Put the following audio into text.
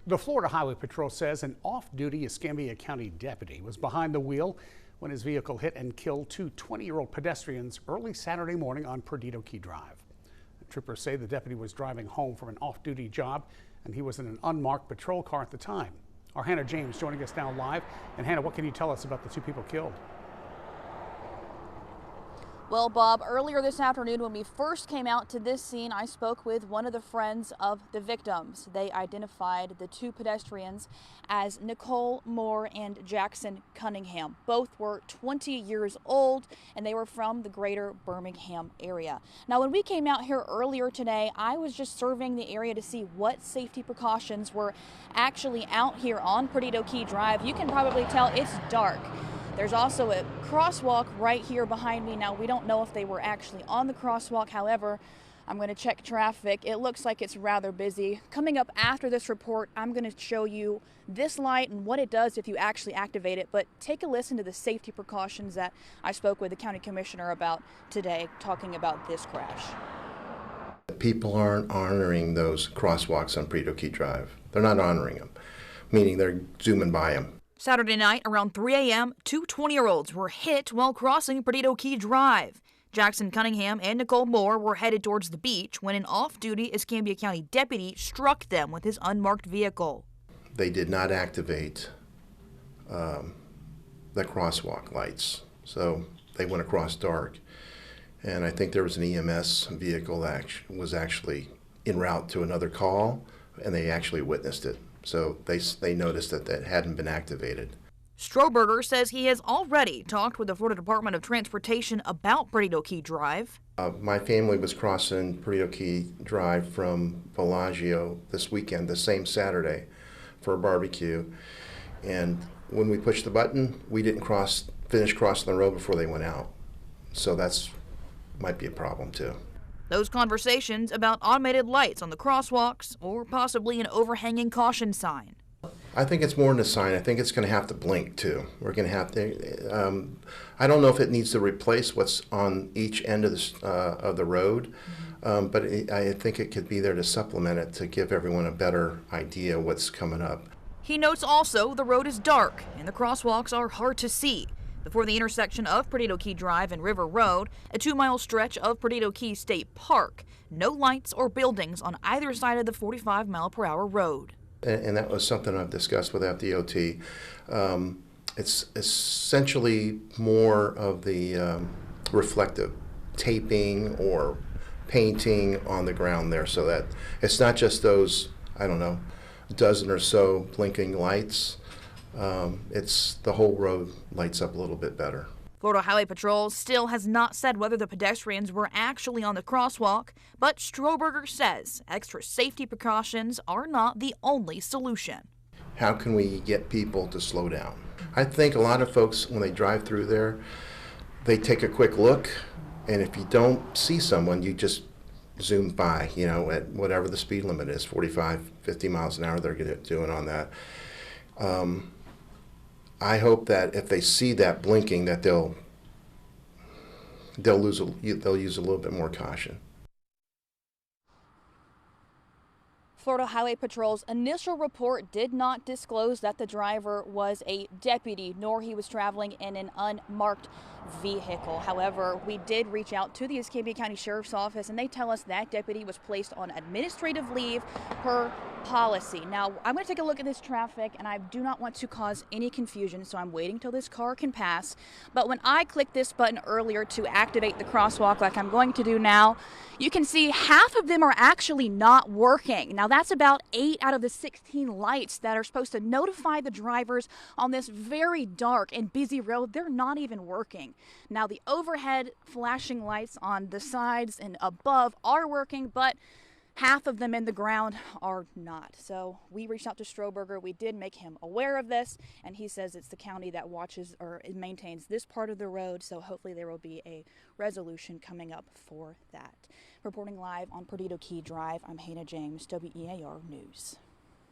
The Florida Highway Patrol says an off-duty Escambia County deputy was behind the wheel when his vehicle hit and killed two 20-year-old pedestrians early Saturday morning on Perdido Key Drive. The troopers say the deputy was driving home from an off-duty job and he was in an unmarked patrol car at the time. Our Hannah James joining us now live. And Hannah, what can you tell us about the two people killed? Well, Bob, earlier this afternoon when we first came out to this scene, I spoke with one of the friends of the victims. They identified the two pedestrians as Nicole Moore and Jackson Cunningham. Both were 20 years old and they were from the greater Birmingham area. Now, when we came out here earlier today, I was just surveying the area to see what safety precautions were actually out here on Perdido Key Drive. You can probably tell it's dark. There's also a crosswalk right here behind me. Now, we don't know if they were actually on the crosswalk. However, I'm going to check traffic. It looks like it's rather busy. Coming up after this report, I'm going to show you this light and what it does if you actually activate it. But take a listen to the safety precautions that I spoke with the county commissioner about today, talking about this crash. People aren't honoring those crosswalks on Perdido Key Drive. They're not honoring them, meaning they're zooming by them. Saturday night around 3 a.m., two 20-year-olds were hit while crossing Perdido Key Drive. Jackson Cunningham and Nicole Moore were headed towards the beach when an off-duty Escambia County deputy struck them with his unmarked vehicle. They did not activate the crosswalk lights, so they went across dark. And I think there was an EMS vehicle that was actually en route to another call, and they actually witnessed it. So they noticed that that hadn't been activated. Stroberger says he has already talked with the Florida Department of Transportation about Perdido Key Drive. My family was crossing Perdido Key Drive from Bellagio this weekend, the same Saturday, for a barbecue. And when we pushed the button, we didn't finish crossing the road before they went out. So that's might be a problem too. Those conversations about automated lights on the crosswalks or possibly an overhanging caution sign. I think it's more than a sign. I think it's going to have to blink too. We're going to have to. I don't know if it needs to replace what's on each end of the road, but I think it could be there to supplement it to give everyone a better idea what's coming up. He notes also the road is dark and the crosswalks are hard to see. Before the intersection of Perdido Key Drive and River Road, a 2-mile stretch of Perdido Key State Park. No lights or buildings on either side of the 45-mile-per-hour road. And that was something I've discussed with FDOT. It's essentially more of the reflective taping or painting on the ground there, so that it's not just those, I don't know, dozen or so blinking lights. It's the whole road lights up a little bit better. Florida Highway Patrol still has not said whether the pedestrians were actually on the crosswalk, but Stroberger says extra safety precautions are not the only solution. How can we get people to slow down? I think a lot of folks, when they drive through there, they take a quick look, and if you don't see someone, you just zoom by, at whatever the speed limit is, 45, 50 miles an hour they're doing on that. I hope that if they see that blinking, that they'll use a little bit more caution. Florida Highway Patrol's initial report did not disclose that the driver was a deputy, nor he was traveling in an unmarked vehicle. However, we did reach out to the Escambia County Sheriff's Office, and they tell us that deputy was placed on administrative leave per policy. Now, I'm going to take a look at this traffic, and I do not want to cause any confusion, so I'm waiting till this car can pass. But when I clicked this button earlier to activate the crosswalk like I'm going to do now, you can see half of them are actually not working. Now, that's about 8 out of the 16 lights that are supposed to notify the drivers on this very dark and busy road. They're not even working. Now, the overhead flashing lights on the sides and above are working, but half of them in the ground are not. So we reached out to Stroberger. We did make him aware of this, and he says it's the county that watches or maintains this part of the road, so hopefully there will be a resolution coming up for that. Reporting live on Perdido Key Drive, I'm Hannah James, WEAR News.